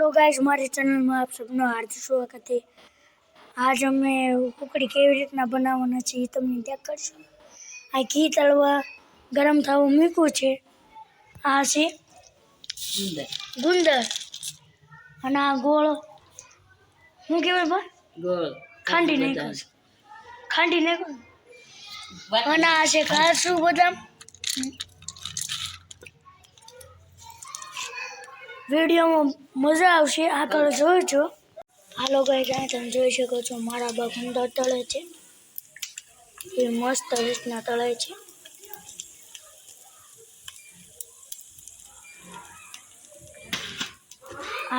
Hello guys, हमारे channel में आप सबનું હાર્દિક સ્વાગત છે। આજ અમે કુકડી કેવી રીતના બનાવવાના છે એ તમને દેખાડશું। આ ઘી તળવા ગરમ થવા મૂક્યું છે। આ છે ગુંદર અને આ ગોળ શું કહેવાય બા? ગોળ ખાંડી નાખ્યો અને આ છે કાજુ બદામ। વિડીયોમાં મજા આવશે, આગળ જોજો। હાલો ગાઈસ, આ તમે જોઈ શકો છો મારા બા ગુંદર તળે છે, એ મસ્ત રીતના તળે છે।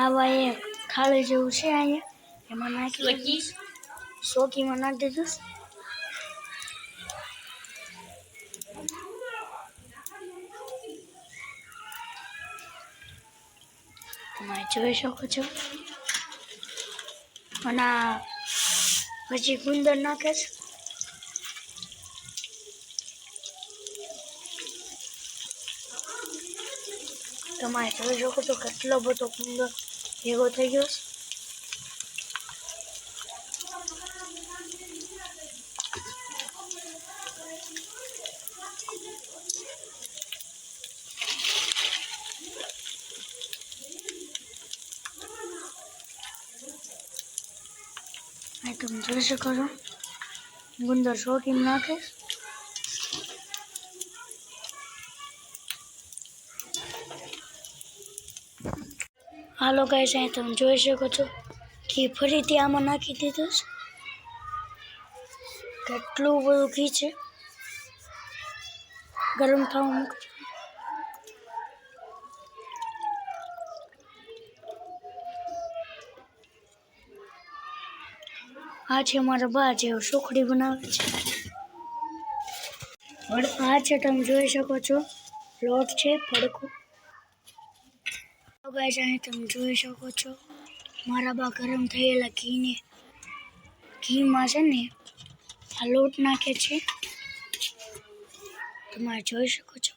આવા એક થાળી જેવું છે અહીંયા, એમાં નાખી સોકીમાં નાખી દીધું। તમે જોઈ શકો છો અને આ પછી ગુંદર નાખે છે। તમે જોઈ શકો છો કેટલો બધો ગુંદર ભેગો થઈ ગયો છે। તમે જોઈ શકો છો ગુંદર સોકીમાં નાખે। હાલો ગાઈસ, અહીં તમે જોઈ શકો છો ઘી ફરીથી આમાં નાખી દીધું છે। કેટલું બધું ઘી છે, ગરમ થવા મૂક્યું। આ છે મારા બા જે સુખડી બનાવે છે। આ છે તમે જોઈ શકો છો લોટ છે ભડકો। ગાઈસ, અહીં તમે જોઈ શકો છો મારા બા ગરમ થયેલા ઘીમાં છે ને આ લોટ નાખે છે। તમે જોઈ શકો છો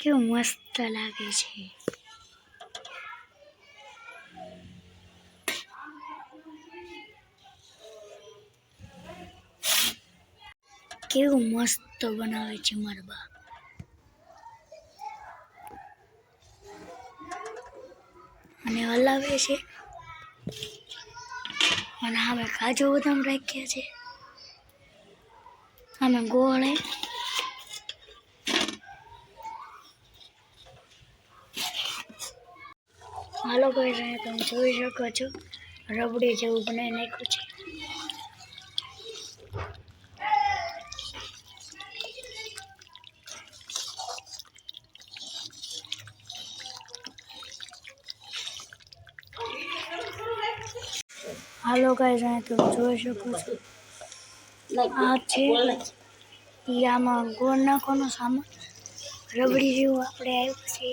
કેવું મસ્ત લાગે છે। કેવું મસ્ત બનાવે છે મારા બા। અને હલાવે છે અને અમે કાજુ બદામ રાખ્યા છે, અમે ગોળ। હાલો ગાઈસ, તમે જોઈ શકો છો રબડી જેવું બનાવી નાખ્યું છે। હાલો ગાઈસ, તમે જોઈ શકો છો આ છે એ આમાં ગોળ નાખવાનો સામાન રબડી જેવું આપણે આવ્યું છે।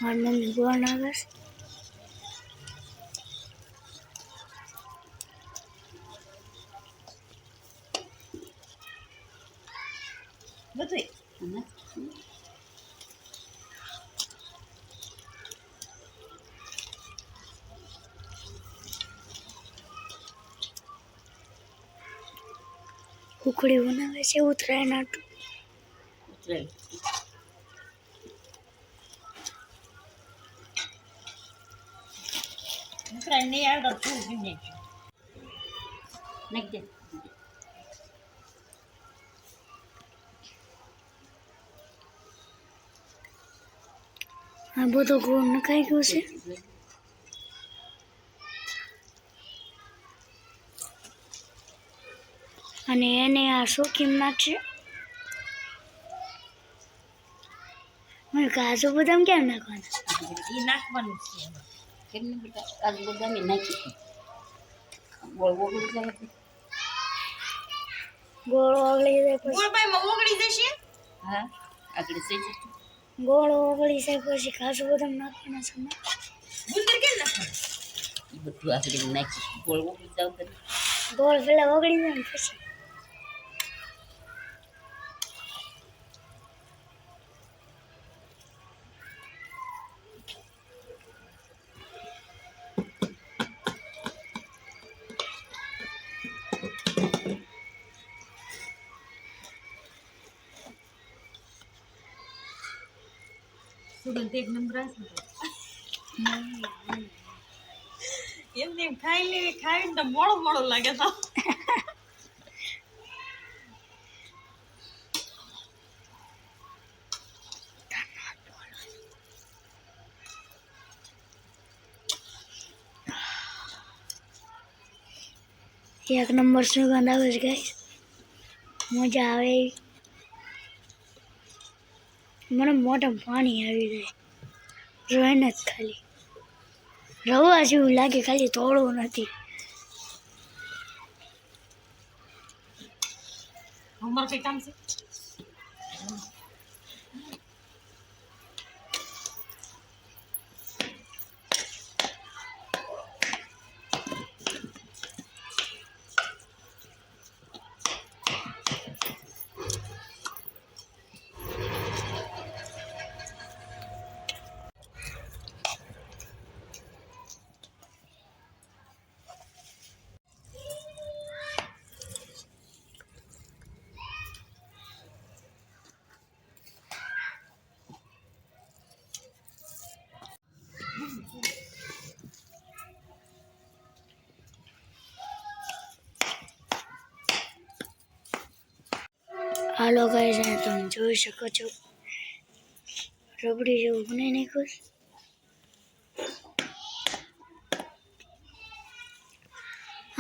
મારી મમ્મી ગોળ નાખે છે। કુકડી બનાવે છે ઉતરાય નાટું। આ બધો ગોળ નખાઈ ગયો છે। અને એને આ સોકીમાં નાખશે। મને કાજુ બદામ કેમ નાખવાના? કાજુ બદામ નાખી ગોળ ઓગળી જાય, ગોળ ઓગળી જાય પછી ઓગળી જશે। હા, આગળ જઈ જશે। ગોળ ઓગળી જાય પછી કાજુ બદામ નાખવાના છે। ગુંદર કેમ નાખવાનું? એ બધું આગળ નાખી ગોળ ઓગળી જાવ, ગોળ પેલા ઓગળી જાય ને પછી સુગંધ એક નંબર આવે એમને ખાઈ લેવી ખાઈને તો મોડો મોડો લાગે તો એક નંબર સુગંધ આવે છે ગાઈસ, મજા આવે એવી. મને મોઢામાં પાણી આવી જાય જોઈને જ. ખાલી રવા જેવું લાગે, ખાલી થોડું નથી. અમારે કઈ કામ છે હાલો ગાઈસ, આ તમે જોઈ શકો છો રબડી જેવું બનાવી નાખ્યું છે.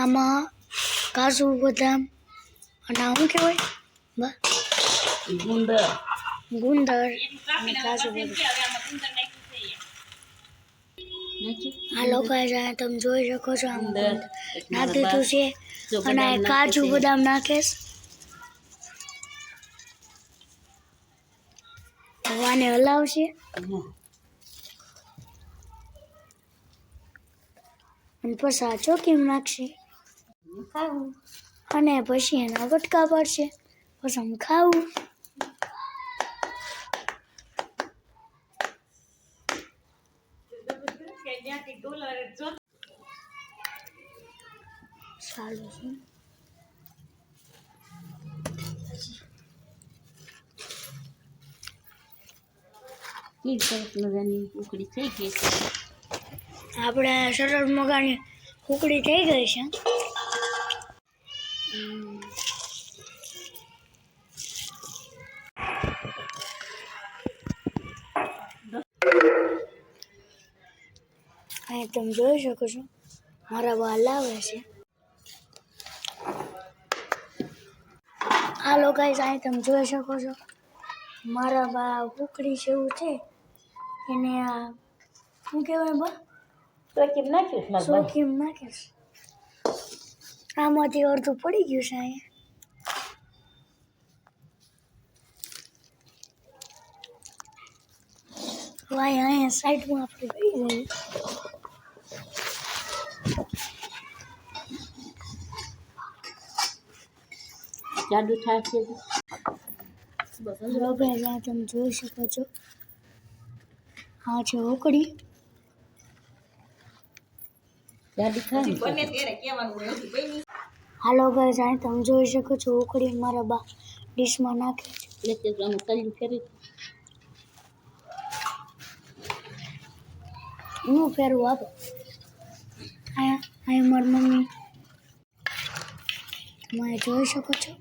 આમાં કાજુ બદામ અને શું કહેવાય ગુંદર ગુંદર અને કાજુ બદામ. હાલો ગાઈસ, આ તમે જોઈ શકો છો આમાં નાખી દીધું છે અને આ કાજુ બદામ નાખે છે. આને હલાવશે અને પછી આ ચોકીમ નાખશે અને પછી એના બટકા પડશે. પછી આમ ખાવું. સારું છે. સરસ મજાની ઉકળી થઈ ગઈ છે. આપણે સરળ મગાની ઉકળી થઈ ગઈ છે. અહીં તમે જોઈ શકો છો મારા બા લાવે છે. હાલો ગાઈસ, અહીં તમે જોઈ શકો છો મારા બા ઉકળી જેવું છે એને આ શું કહેવાય બા ચોકીમ નાખ્યું ચોકીમ નાખીશ. આમાંથી અડધું પડી ગયું છે અહીંયા. અહીંયા સાઈડમાં આપણે ગઈ જઈએ. જાડુ થાય છે હાલો ગાઈસ, આ તમે જોઈ શકો છો આ છે ઉકળી. જાડુ થાય હાલો ગાઈસ, આ તમે જોઈ શકો છો ઉકળી મારા બા ડીશમાં નાખે છે. એટલે કલ્યું કરી હું ફેરવું આપો. અહીંયા મારી મમ્મી તમે જોઈ શકો છો.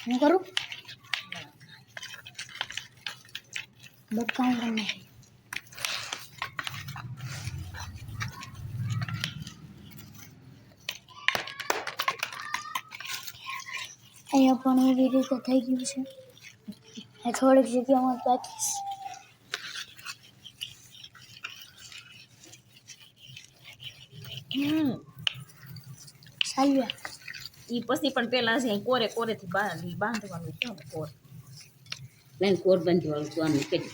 હું કરું બટકાઉં કરીને અહીંયા પણ એવી રીતે થઈ ગયું છે. થોડીક જગ્યામાં બાકી ચાલ્યા. ઈ પછી પણ પેલા છે કોરે કોરેથી બાંધવાનું છે કોર લઈને કોર બાંધવાનું કોને કરી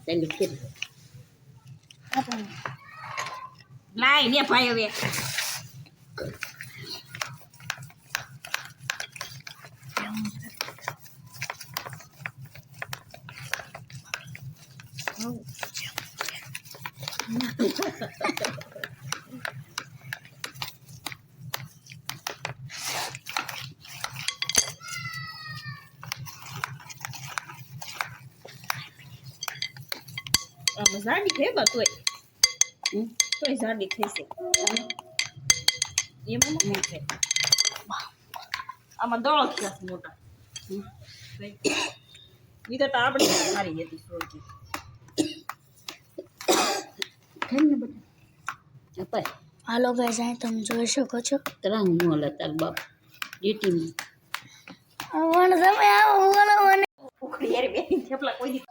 ચાલુ કરી આપણે લાય ને ભાઈ હવે જાડી થઈ બા તોય હમ? જાડી થઈ છે એમાં નથી છે આમાં દળ છે મોટા હમ? ઈ તો આપણે સારી હતી સોજી ખાઈ ને બેટા અપાય હાલો ગાઈસ અહીં તમે જોઈ શકો છો તરાંગ મોલ તાર બાપ ડેટીમાં પણ તમે આવો બોલો મને ઉખડી યાર બે થેપલા કોઈ દી